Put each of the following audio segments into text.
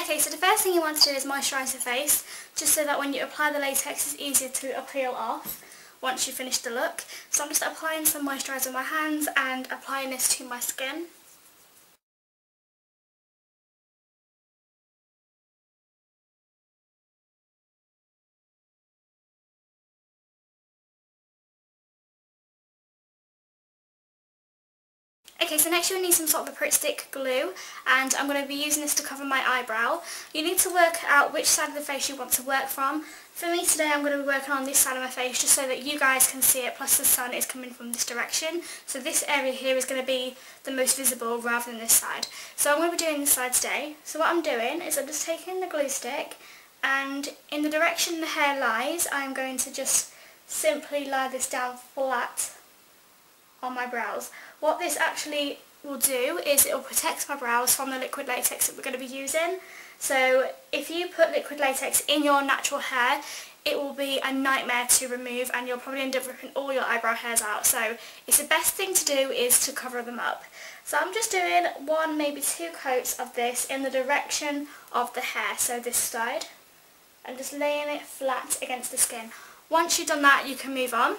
Okay, so the first thing you want to do is moisturise your face, just so that when you apply the latex it's easier to peel off once you finish the look. So I'm just applying some moisturiser on my hands and applying this to my skin. Okay, so next you'll need some sort of a Pritt Stick glue, and I'm going to be using this to cover my eyebrow. You need to work out which side of the face you want to work from. For me today I'm going to be working on this side of my face just so that you guys can see it, plus the sun is coming from this direction. So this area here is going to be the most visible rather than this side. So I'm going to be doing this side today. So what I'm doing is I'm just taking the glue stick, and in the direction the hair lies I'm going to just simply lie this down flat on my brows. What this actually will do is it will protect my brows from the liquid latex that we're going to be using. So if you put liquid latex in your natural hair, it will be a nightmare to remove and you'll probably end up ripping all your eyebrow hairs out. So it's the best thing to do is to cover them up. So I'm just doing one, maybe two coats of this in the direction of the hair, so this side, and just laying it flat against the skin. Once you've done that, you can move on.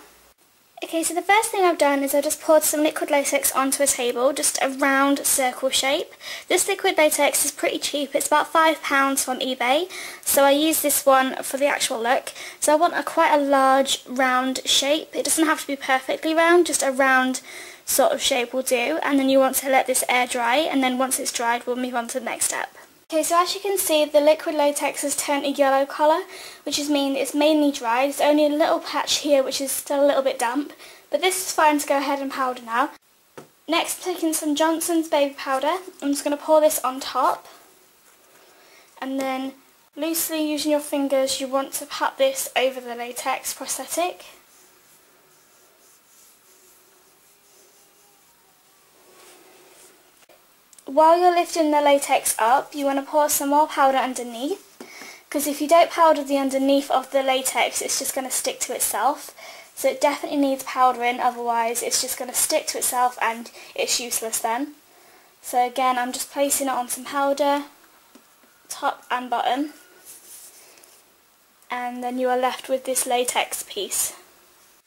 Okay, so the first thing I've done is I just poured some liquid latex onto a table, just a round circle shape. This liquid latex is pretty cheap, it's about £5 from eBay, so I use this one for the actual look. So I want quite a large round shape. It doesn't have to be perfectly round, just a round sort of shape will do, and then you want to let this air dry, and then once it's dried we'll move on to the next step. Okay, so as you can see, the liquid latex has turned a yellow colour, which means it's mainly dried. There's only a little patch here which is still a little bit damp, but this is fine to go ahead and powder now. Next, taking some Johnson's baby powder, I'm just going to pour this on top, and then loosely using your fingers you want to pat this over the latex prosthetic. While you're lifting the latex up, you want to pour some more powder underneath, because if you don't powder the underneath of the latex, it's just going to stick to itself. So it definitely needs powdering, otherwise it's just going to stick to itself and it's useless then. So again, I'm just placing it on some powder, top and bottom, and then you are left with this latex piece.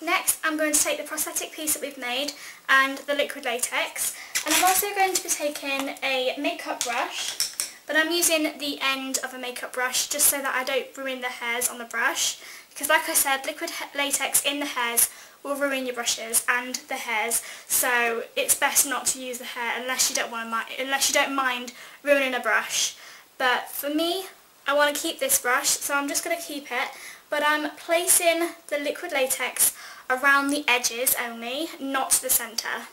Next, I'm going to take the prosthetic piece that we've made and the liquid latex, and I'm also going to be taking a makeup brush, but I'm using the end of a makeup brush just so that I don't ruin the hairs on the brush, because like I said, liquid latex in the hairs will ruin your brushes and the hairs, so it's best not to use the hair unless you don't mind ruining a brush. But for me, I want to keep this brush, so I'm just going to keep it, but I'm placing the liquid latex around the edges only, not the centre.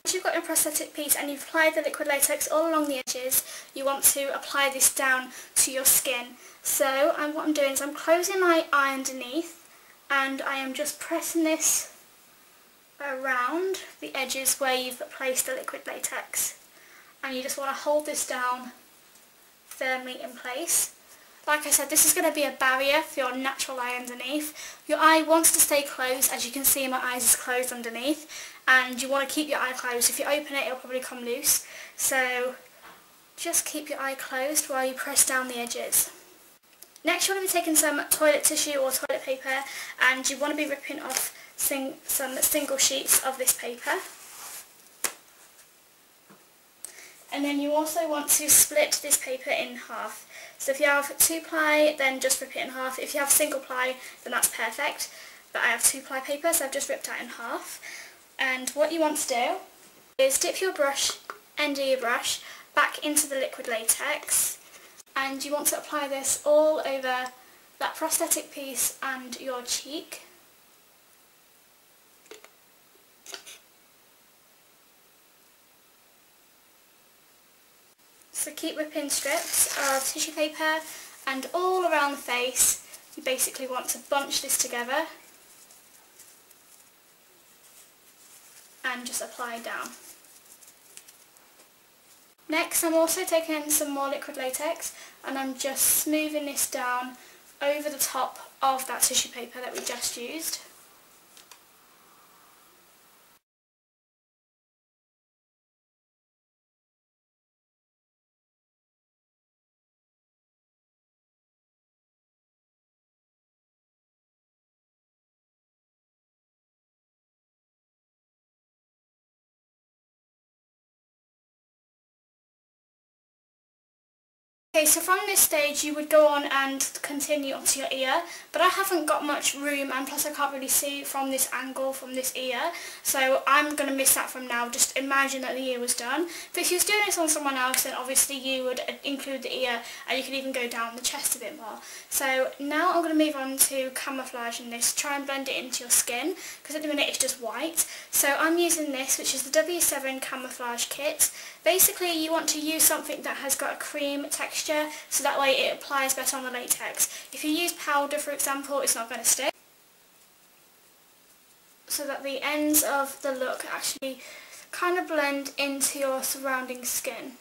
Once you've got your prosthetic piece and you've applied the liquid latex all along the edges, you want to apply this down to your skin. So what I'm doing is I'm closing my eye underneath, and I am just pressing this around the edges where you've placed the liquid latex. And you just want to hold this down firmly in place. Like I said, this is going to be a barrier for your natural eye underneath. Your eye wants to stay closed, as you can see my eyes is closed underneath, and you want to keep your eye closed. If you open it, it'll probably come loose. So just keep your eye closed while you press down the edges. Next, you want to be taking some toilet tissue or toilet paper, and you want to be ripping off some single sheets of this paper. And then you also want to split this paper in half. So if you have 2-ply, then just rip it in half. If you have single-ply, then that's perfect. But I have 2-ply paper, so I've just ripped that in half. And what you want to do is dip your end of your brush back into the liquid latex, and you want to apply this all over that prosthetic piece and your cheek. So keep ripping strips of tissue paper, and all around the face you basically want to bunch this together and just apply down. Next, I'm also taking some more liquid latex, and I'm just smoothing this down over the top of that tissue paper that we just used. Okay, so from this stage you would go on and continue onto your ear, but I haven't got much room and plus I can't really see from this angle from this ear, so I'm going to miss that from now. Just imagine that the ear was done. But if you was doing this on someone else, then obviously you would include the ear and you could even go down the chest a bit more. So now I'm going to move on to camouflaging this, try and blend it into your skin, because at the minute it's just white. So I'm using this, which is the W7 Camouflage Kit. Basically you want to use something that has got a cream texture, so that way it applies better on the latex. If you use powder, for example, it's not going to stick. So that the ends of the look actually kind of blend into your surrounding skin.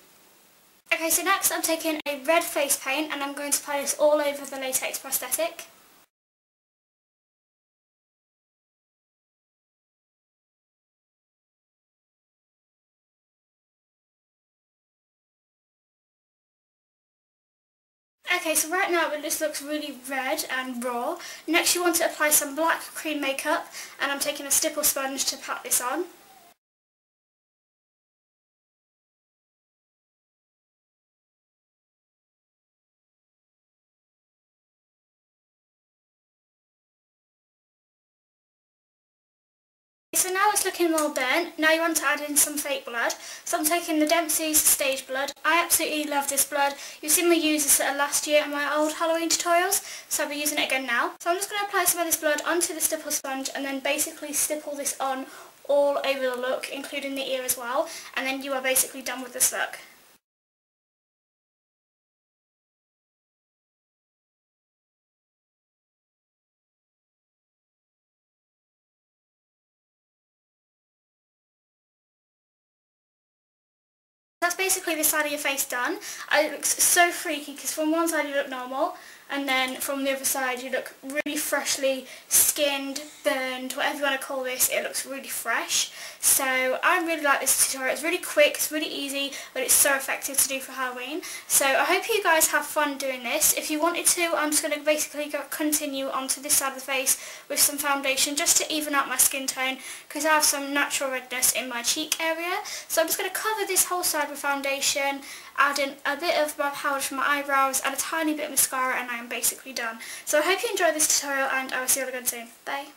Okay, so next I'm taking a red face paint and I'm going to apply this all over the latex prosthetic. Okay, so right now it just looks really red and raw. Next you want to apply some black cream makeup, and I'm taking a stipple sponge to pat this on. So now it's looking more burnt. Now you want to add in some fake blood. So I'm taking the Dempsey's Stage Blood. I absolutely love this blood. You've seen me use this last year in my old Halloween tutorials, so I'll be using it again now. So I'm just going to apply some of this blood onto the stipple sponge and then basically stipple this on all over the look, including the ear as well, and then you are basically done with this look. That's basically the side of your face done. It looks so freaky because from one side you look normal and then from the other side you look really freshly skinned, burned, whatever you want to call this. It looks really fresh. So I really like this tutorial. It's really quick, it's really easy, but it's so effective to do for Halloween. So I hope you guys have fun doing this. If you wanted to, I'm just going to basically continue onto this side of the face with some foundation just to even out my skin tone because I have some natural redness in my cheek area. So I'm just going to cover this whole side with foundation, add in a bit of my powder for my eyebrows and a tiny bit of mascara, and I am basically done. So I hope you enjoyed this tutorial and I will see you all again soon. Bye!